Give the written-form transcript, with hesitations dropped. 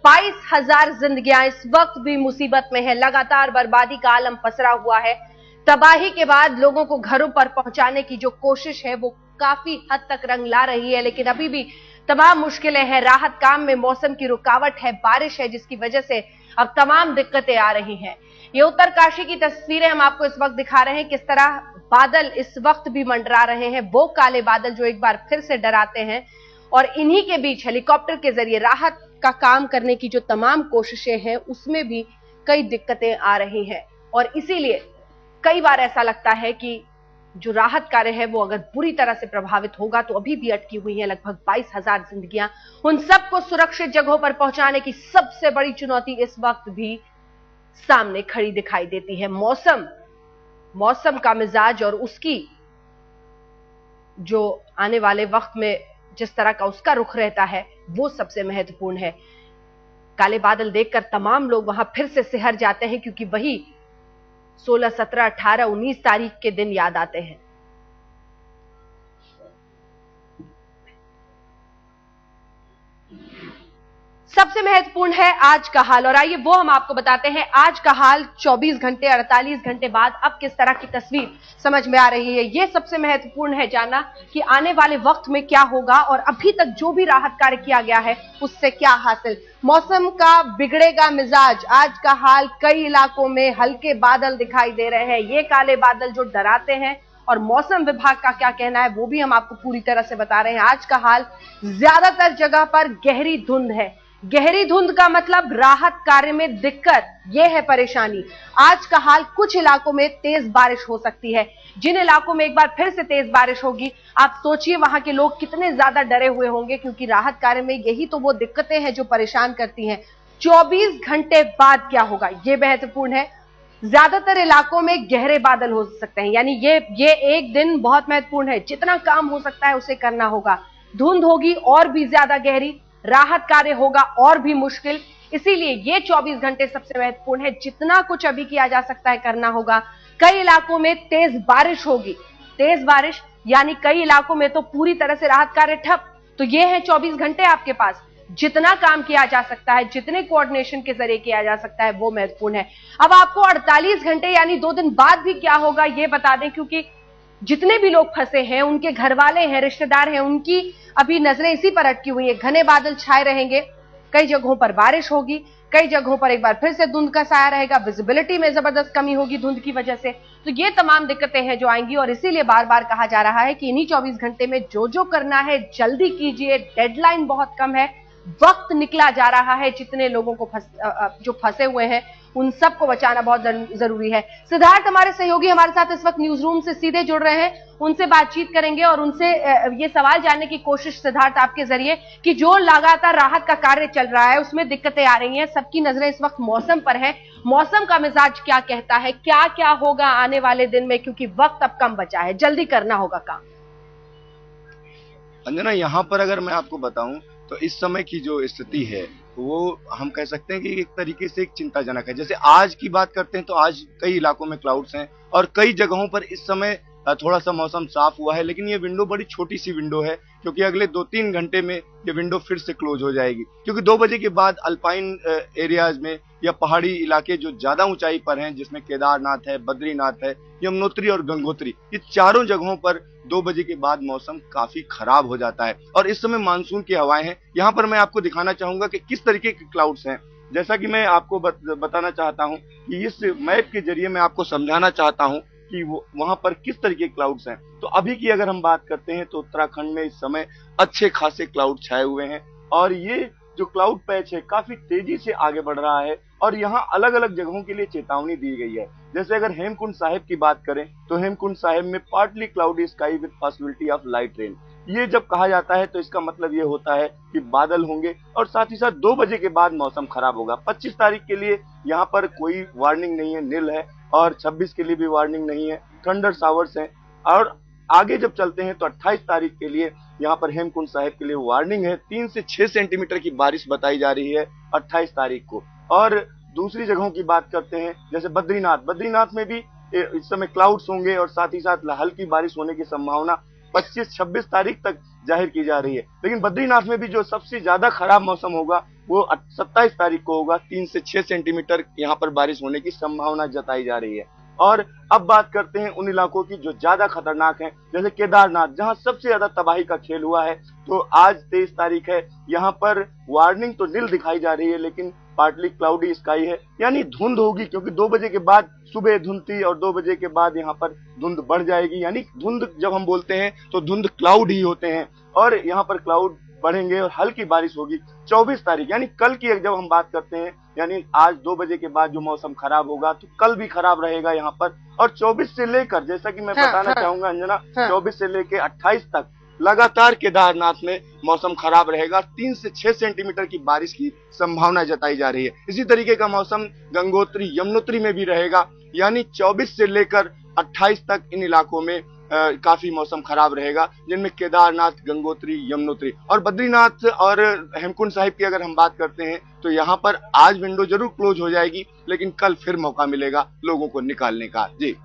22,000 जिंदगियां इस वक्त भी मुसीबत में है। लगातार बर्बादी का आलम पसरा हुआ है। तबाही के बाद लोगों को घरों पर पहुंचाने की जो कोशिश है वो काफी हद तक रंग ला रही है, लेकिन अभी भी तमाम मुश्किलें हैं। राहत काम में मौसम की रुकावट है, बारिश है, जिसकी वजह से अब तमाम दिक्कतें आ रही हैं। ये उत्तरकाशी की तस्वीरें हम आपको इस वक्त दिखा रहे हैं, किस तरह बादल इस वक्त भी मंडरा रहे हैं। वो काले बादल जो एक बार फिर से डराते हैं, और इन्हीं के बीच हेलीकॉप्टर के जरिए राहत का काम करने की जो तमाम कोशिशें हैं उसमें भी कई दिक्कतें आ रही हैं। और इसीलिए कई बार ऐसा लगता है कि जो राहत कार्य है वो अगर बुरी तरह से प्रभावित होगा तो अभी भी अटकी हुई है लगभग 22,000 जिंदगियां। उन सबको सुरक्षित जगहों पर पहुंचाने की सबसे बड़ी चुनौती इस वक्त भी सामने खड़ी दिखाई देती है। मौसम का मिजाज और उसकी जो आने वाले वक्त में जिस तरह का उसका रुख रहता है वो सबसे महत्वपूर्ण है। काले बादल देखकर तमाम लोग वहां फिर से सिहर जाते हैं, क्योंकि वही 16, 17, 18, 19 तारीख के दिन याद आते हैं। सबसे महत्वपूर्ण है आज का हाल, और आइए वो हम आपको बताते हैं। आज का हाल 24 घंटे 48 घंटे बाद अब किस तरह की तस्वीर समझ में आ रही है, ये सबसे महत्वपूर्ण है जानना कि आने वाले वक्त में क्या होगा और अभी तक जो भी राहत कार्य किया गया है उससे क्या हासिल। मौसम का बिगड़ेगा मिजाज, आज का हाल कई इलाकों में हल्के बादल दिखाई दे रहे हैं। ये काले बादल जो डराते हैं, और मौसम विभाग का क्या कहना है वो भी हम आपको पूरी तरह से बता रहे हैं। आज का हाल ज्यादातर जगह पर गहरी धुंध है। गहरी धुंध का मतलब राहत कार्य में दिक्कत, यह है परेशानी। आज का हाल कुछ इलाकों में तेज बारिश हो सकती है। जिन इलाकों में एक बार फिर से तेज बारिश होगी, आप सोचिए वहां के लोग कितने ज्यादा डरे हुए होंगे, क्योंकि राहत कार्य में यही तो वो दिक्कतें हैं जो परेशान करती हैं। 24 घंटे बाद क्या होगा ये महत्वपूर्ण है। ज्यादातर इलाकों में गहरे बादल हो सकते हैं, यानी ये एक दिन बहुत महत्वपूर्ण है। जितना काम हो सकता है उसे करना होगा। धुंध होगी और भी ज्यादा गहरी, राहत कार्य होगा और भी मुश्किल। इसीलिए ये 24 घंटे सबसे महत्वपूर्ण है। जितना कुछ अभी किया जा सकता है करना होगा। कई इलाकों में तेज बारिश होगी, तेज बारिश यानी कई इलाकों में तो पूरी तरह से राहत कार्य ठप। तो ये है 24 घंटे आपके पास, जितना काम किया जा सकता है, जितने कोऑर्डिनेशन के जरिए किया जा सकता है वो महत्वपूर्ण है। अब आपको 48 घंटे यानी 2 दिन बाद भी क्या होगा ये बता दें, क्योंकि जितने भी लोग फंसे हैं, उनके घर वाले हैं, रिश्तेदार हैं, उनकी अभी नजरें इसी पर अटकी हुई है। घने बादल छाए रहेंगे, कई जगहों पर बारिश होगी, कई जगहों पर एक बार फिर से धुंध का साया रहेगा, विजिबिलिटी में जबरदस्त कमी होगी धुंध की वजह से। तो ये तमाम दिक्कतें हैं जो आएंगी, और इसीलिए बार बार कहा जा रहा है कि इन्हीं 24 घंटे में जो जो करना है जल्दी कीजिए। डेडलाइन बहुत कम है, वक्त निकला जा रहा है। जितने लोगों को जो फंसे हुए हैं उन सबको बचाना बहुत जरूरी है। सिद्धार्थ हमारे सहयोगी हमारे साथ इस वक्त न्यूज रूम से सीधे जुड़ रहे हैं, उनसे बातचीत करेंगे और उनसे ये सवाल जानने की कोशिश सिद्धार्थ आपके जरिए कि जो लगातार राहत का कार्य चल रहा है उसमें दिक्कतें आ रही हैं, सबकी नजरें इस वक्त मौसम पर है। मौसम का मिजाज क्या कहता है, क्या क्या होगा आने वाले दिन में, क्योंकि वक्त अब कम बचा है, जल्दी करना होगा काम। अंजना, यहाँ पर अगर मैं आपको बताऊं तो इस समय की जो स्थिति है वो हम कह सकते हैं कि एक तरीके से एक चिंताजनक है। जैसे आज की बात करते हैं तो आज कई इलाकों में क्लाउड्स हैं और कई जगहों पर इस समय थोड़ा सा मौसम साफ हुआ है, लेकिन ये विंडो बड़ी छोटी सी विंडो है, क्योंकि अगले 2-3 घंटे में ये विंडो फिर से क्लोज हो जाएगी। क्योंकि 2 बजे के बाद अल्पाइन एरियाज में या पहाड़ी इलाके जो ज्यादा ऊंचाई पर हैं, जिसमें केदारनाथ है, बद्रीनाथ है, यमुनोत्री और गंगोत्री, ये चारों जगहों पर 2 बजे के बाद मौसम काफी खराब हो जाता है। और इस समय मानसून की हवाएं हैं। यहाँ पर मैं आपको दिखाना चाहूंगा कि किस तरीके के क्लाउड्स हैं। जैसा कि मैं आपको बताना चाहता हूँ कि इस मैप के जरिए मैं आपको समझाना चाहता हूँ कि वहां पर किस तरीके के क्लाउड्स हैं। तो अभी की अगर हम बात करते हैं तो उत्तराखंड में इस समय अच्छे खासे क्लाउड छाए हुए हैं, और ये जो क्लाउड पैच है काफी तेजी से आगे बढ़ रहा है, और यहाँ अलग अलग जगहों के लिए चेतावनी दी गई है। जैसे अगर हेमकुंड साहिब की बात करें तो हेमकुंड साहिब में partly cloudy sky with possibility of light rain. ये जब कहा जाता है तो इसका मतलब ये होता है कि बादल होंगे, और साथ ही साथ 2 बजे के बाद मौसम खराब होगा। 25 तारीख के लिए यहाँ पर कोई वार्निंग नहीं है, नील है, और 26 के लिए भी वार्निंग नहीं है, थंडर शावर्स हैं। और आगे जब चलते हैं तो 28 तारीख के लिए यहाँ पर हेमकुंड साहिब के लिए वार्निंग है। 3 से 6 सेंटीमीटर की बारिश बताई जा रही है 28 तारीख को। और दूसरी जगहों की बात करते हैं, जैसे बद्रीनाथ में भी इस समय क्लाउड्स होंगे और साथ ही साथ हल्की बारिश होने की संभावना 25-26 तारीख तक जाहिर की जा रही है। लेकिन बद्रीनाथ में भी जो सबसे ज्यादा खराब मौसम होगा वो 27 तारीख को होगा। 3 से 6 सेंटीमीटर यहाँ पर बारिश होने की संभावना जताई जा रही है। और अब बात करते हैं उन इलाकों की जो ज्यादा खतरनाक हैं, जैसे केदारनाथ, जहां सबसे ज्यादा तबाही का खेल हुआ है। तो आज 23 तारीख है, यहाँ पर वार्निंग तो नील दिखाई जा रही है, लेकिन पार्टली क्लाउडी स्काई है, यानी धुंध होगी, क्योंकि 2 बजे के बाद सुबह धुंध थी और 2 बजे के बाद यहाँ पर धुंध बढ़ जाएगी। यानी धुंध जब हम बोलते हैं तो धुंध क्लाउड ही होते हैं, और यहाँ पर क्लाउड बढ़ेंगे और हल्की बारिश होगी। 24 तारीख यानी कल की जब हम बात करते हैं, यानी आज 2 बजे के बाद जो मौसम खराब होगा तो कल भी खराब रहेगा यहाँ पर। और 24 से लेकर, जैसा कि मैं बताना चाहूंगा अंजना, 24 से लेकर 28 तक लगातार केदारनाथ में मौसम खराब रहेगा। 3 से 6 सेंटीमीटर की बारिश की संभावना जताई जा रही है। इसी तरीके का मौसम गंगोत्री यमुनोत्री में भी रहेगा, यानी 24 से लेकर 28 तक इन इलाकों में काफी मौसम खराब रहेगा, जिनमें केदारनाथ, गंगोत्री, यमुनोत्री और बद्रीनाथ और हेमकुंड साहिब की अगर हम बात करते हैं तो यहाँ पर आज विंडो जरूर क्लोज हो जाएगी, लेकिन कल फिर मौका मिलेगा लोगों को निकालने का। जी।